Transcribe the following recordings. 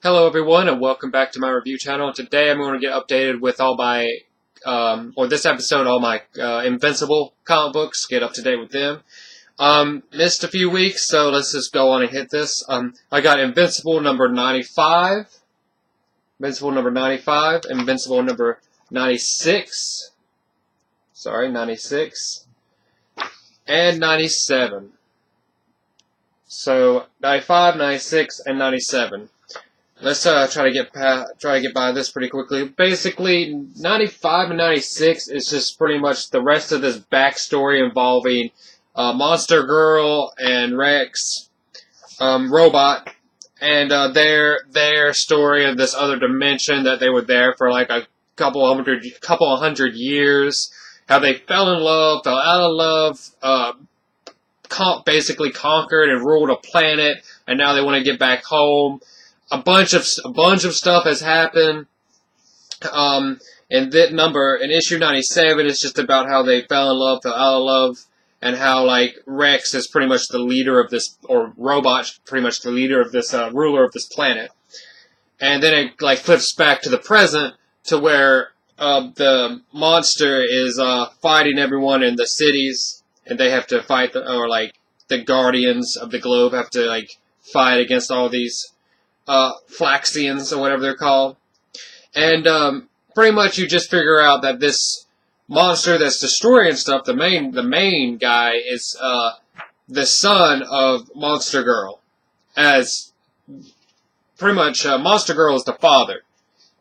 Hello everyone and welcome back to my review channel. Today I'm going to get updated with all my, this episode, all my Invincible comic books, get up to date with them. Missed a few weeks, so let's just go on and hit this. I got Invincible number 95, Invincible number 95, Invincible number 96, 96, and 97. So 95, 96, and 97. Let's try to get by this pretty quickly. Basically, 95 and 96 is just pretty much the rest of this backstory involving Monster Girl and Rex, Robot, and their story of this other dimension that they were there for like a couple of hundred years. How they fell in love, fell out of love, basically conquered and ruled a planet, and now they want to get back home. A bunch of stuff has happened. And in issue 97, it's just about how they fell in love, fell out of love, and how like Rex is pretty much the leader of this, or Robot's pretty much the leader of this ruler of this planet. And then it like flips back to the present to where the monster is fighting everyone in the cities, and they have to fight the Guardians of the Globe have to like fight against all these Flaxians, or whatever they're called. And pretty much you just figure out that this monster that's destroying stuff, the main guy, is the son of Monster Girl. As pretty much Monster Girl is the father,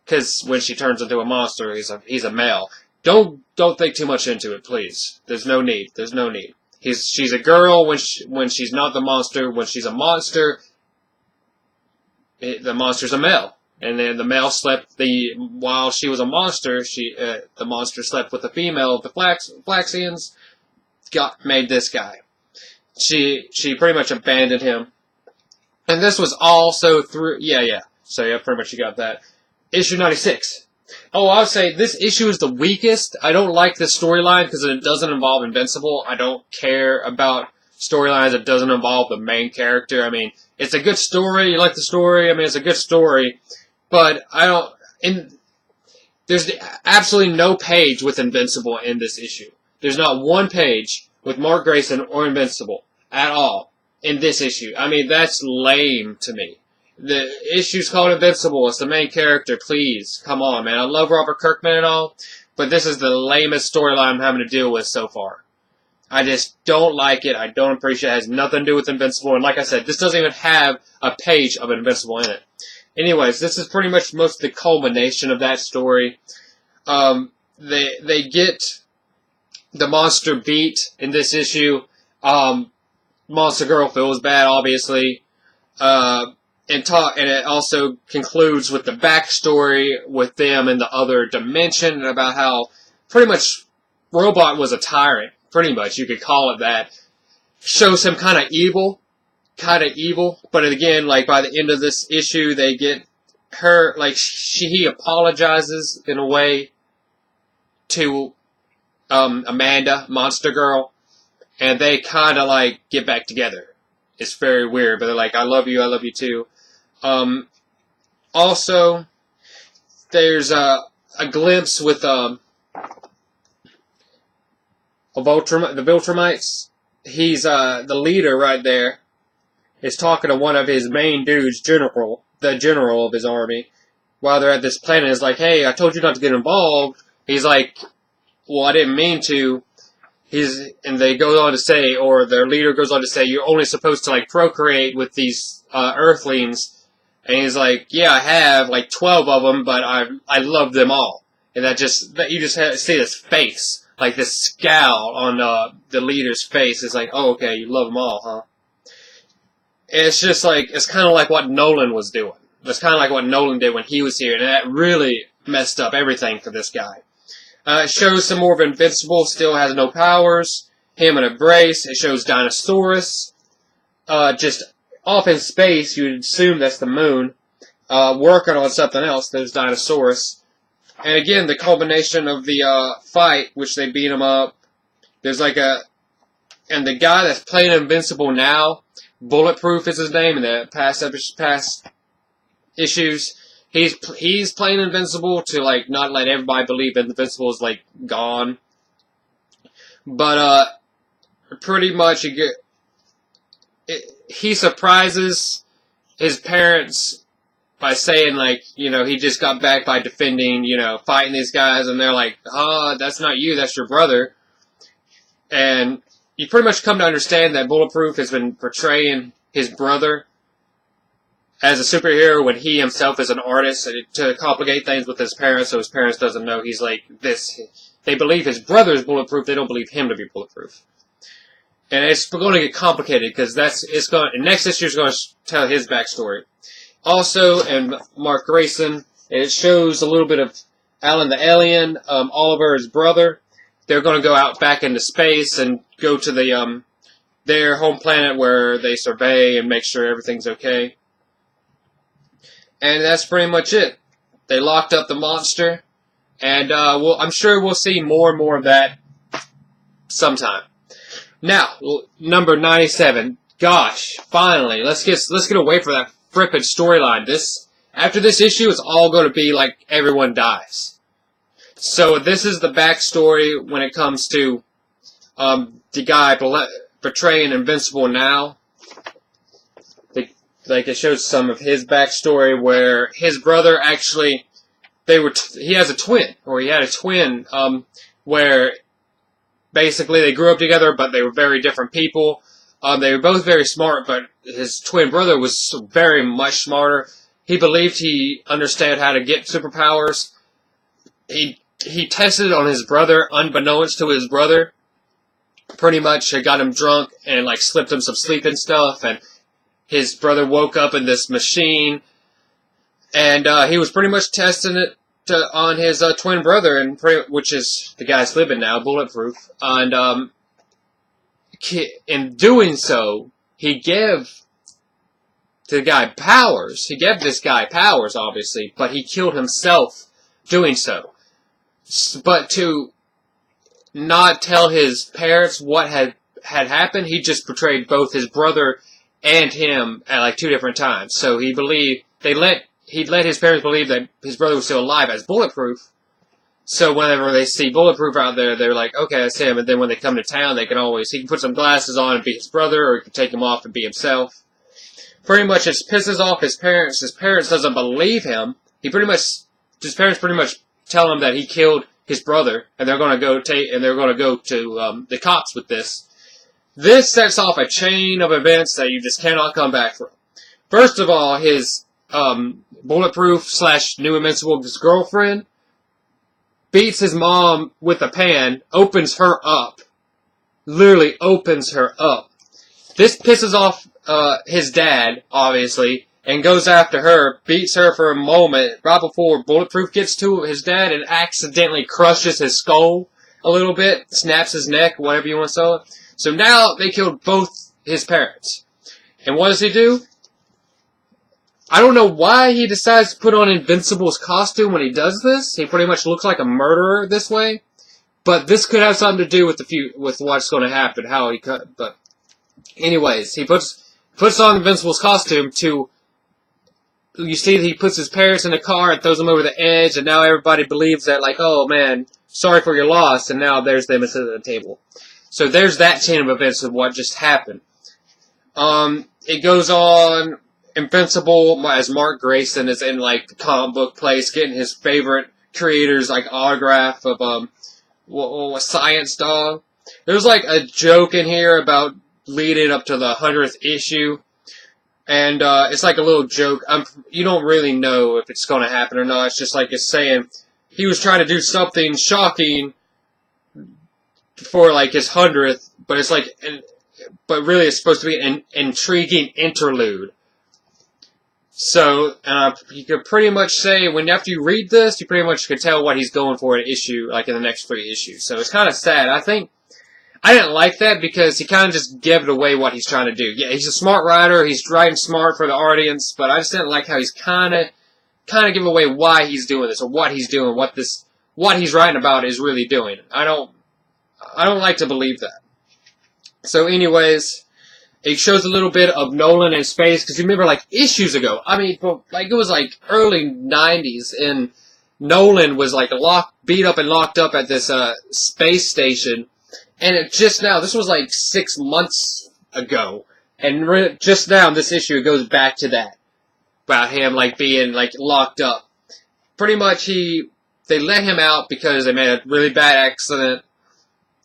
because when she turns into a monster, he's a male. Don't think too much into it, please. There's no need. She's a girl when she's not the monster. When she's a monster, the monster's a male, and then the male slept while she was a monster. The monster slept with the female of the Flaxians. Made this guy. She pretty much abandoned him, and this was also through So yeah, pretty much you got that. Issue 96. Oh, I would say this issue is the weakest. I don't like this storyline because it doesn't involve Invincible. I don't care about storylines that doesn't involve the main character. I mean, it's a good story. You like the story. I mean, it's a good story. But there's absolutely no page with Invincible in this issue. There's not one page with Mark Grayson or Invincible at all in this issue. I mean, that's lame to me. The issue's called Invincible. It's the main character. Please, come on, man. I love Robert Kirkman and all, but this is the lamest storyline I'm having to deal with so far. I just don't like it. I don't appreciate it. It has nothing to do with Invincible. And like I said, this doesn't even have a page of Invincible in it. Anyways, this is pretty much most of the culmination of that story. They get the monster beat in this issue. Monster Girl feels bad, obviously. And it also concludes with the backstory with them in the other dimension, and about how pretty much Robot was a tyrant. Pretty much, you could call it that. Shows him kind of evil. But again, like by the end of this issue, they get her, like he apologizes in a way to Amanda, Monster Girl, and they kind of like get back together. It's very weird, but they're like, I love you too. Also, there's a glimpse with the Viltrumites. He's the leader right there. Is talking to one of his main dudes, the general of his army, while they're at this planet. Is like, hey, I told you not to get involved. He's like, well, I didn't mean to. And they go on to say, or their leader goes on to say, you're only supposed to like procreate with these Earthlings. And he's like, yeah, I have like 12 of them, but I love them all. And you just see this face. Like this scowl on the leader's face. It's like, oh, okay, you love them all, huh? It's just like, it's kind of like what Nolan was doing. It's kind of like what Nolan did when he was here, and that really messed up everything for this guy. It shows some more of Invincible, still has no powers. Him in a brace. It shows Dinosaurus. Just off in space, you'd assume that's the moon. Working on something else, there's Dinosaurus. And again, the culmination of the fight, which they beat him up. There's like and the guy that's playing Invincible now, Bulletproof is his name, in the past issues. He's playing Invincible to like not let everybody believe Invincible is like gone, but pretty much he surprises his parents by saying, like, you know, he just got back by defending, you know, fighting these guys, and they're like, that's not you, that's your brother. And you pretty much come to understand that Bulletproof has been portraying his brother as a superhero when he himself is an artist, to complicate things with his parents, so his parents doesn't know he's like this. They believe his brother is bulletproof, they don't believe him to be bulletproof. And it's going to get complicated, because next issue is going to tell his backstory. Also, in Mark Grayson, it shows a little bit of Alan the Alien, Oliver, his brother. They're going to go out back into space and go to their home planet where they survey and make sure everything's okay. And that's pretty much it. They locked up the monster, and I'm sure we'll see more and more of that sometime. Now, number 97. Gosh, finally, let's get away from that frickin' storyline. After this issue, it's all going to be like everyone dies. So this is the backstory when it comes to the guy portraying Invincible now. Like, it shows some of his backstory where his brother actually, he has a twin, or he had a twin, where basically they grew up together, but they were very different people. They were both very smart, but his twin brother was very much smarter. He believed he understood how to get superpowers. He tested on his brother, unbeknownst to his brother. Pretty much got him drunk and like slipped him some sleeping stuff, and his brother woke up in this machine, and he was pretty much testing it on his twin brother, which is the guy's living now, Bulletproof. And in doing so, he gave the guy powers. He gave this guy powers, obviously, but he killed himself doing so. But to not tell his parents what had happened, he just betrayed both his brother and him at like 2 different times. So he let his parents believe that his brother was still alive as Bulletproof. So whenever they see Bulletproof out there, they're like, okay, that's him. And then when they come to town, he can put some glasses on and be his brother, or he can take them off and be himself. Pretty much it pisses off his parents. His parents doesn't believe him. His parents pretty much tell him that he killed his brother, and they're going to go to the cops with this. This sets off a chain of events that you just cannot come back from. First of all, his Bulletproof / New Invincible's girlfriend beats his mom with a pan, opens her up. Literally opens her up. This pisses off his dad, obviously, and goes after her, beats her for a moment, right before Bulletproof gets to his dad, and accidentally crushes his skull a little bit, snaps his neck, whatever you want to say it. So now they killed both his parents. And what does he do? I don't know why he decides to put on Invincible's costume when he does this. He pretty much looks like a murderer this way. But this could have something to do with what's going to happen, how he cut. But anyways, he puts on Invincible's costume to. You see, he puts his parents in a car and throws them over the edge, and now everybody believes that, like, oh man, sorry for your loss, and now there's them sitting at the table. So there's that chain of events of what just happened. It goes on. Invincible, as Mark Grayson, is in like the comic book place, getting his favorite creator's like autograph of a Science Dog. There's like a joke in here about leading up to the 100th issue, and it's like a little joke. You don't really know if it's going to happen or not. It's just like it's saying he was trying to do something shocking for like his 100th, but it's like, but really it's supposed to be an intriguing interlude. So, you could pretty much say, after you read this, you pretty much could tell what he's going for in issue, like in the next 3 issues. So it's kind of sad. I didn't like that because he kind of just gave away what he's trying to do. Yeah, he's a smart writer, he's writing smart for the audience, but I just didn't like how he's kind of giving away why he's doing this, or what he's doing, what he's writing about is really doing. I don't like to believe that. So anyways, it shows a little bit of Nolan in space, because you remember, like, issues ago, I mean, like, it was, like, early 90s, and Nolan was, like, beat up and locked up at this, space station, and it just now, this was, like, 6 months ago, and just now, in this issue, it goes back to that, about him, like, being, like, locked up. Pretty much, they let him out because they made a really bad accident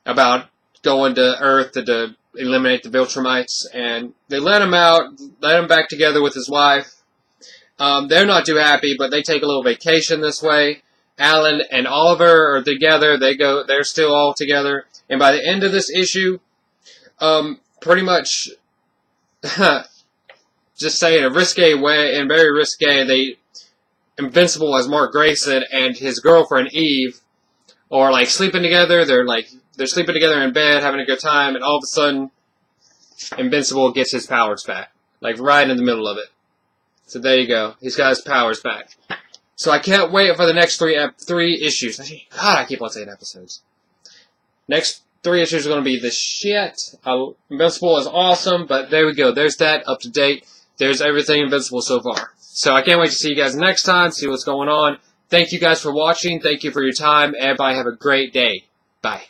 about going to Earth to eliminate the Viltrumites, and they let him out, let him back together with his wife. They're not too happy, but they take a little vacation this way. Alan and Oliver are together. They're still all together. And by the end of this issue, pretty much, just saying a risque way, and very risque, Invincible as Mark Grayson and his girlfriend Eve are like sleeping together. They're sleeping together in bed, having a good time, and all of a sudden, Invincible gets his powers back. Like, right in the middle of it. So there you go. He's got his powers back. So I can't wait for the next three issues. God, I keep on saying episodes. Next 3 issues are going to be the shit. Invincible is awesome, but there we go. There's that, up to date. There's everything Invincible so far. So I can't wait to see you guys next time, see what's going on. Thank you guys for watching. Thank you for your time. Everybody have a great day. Bye.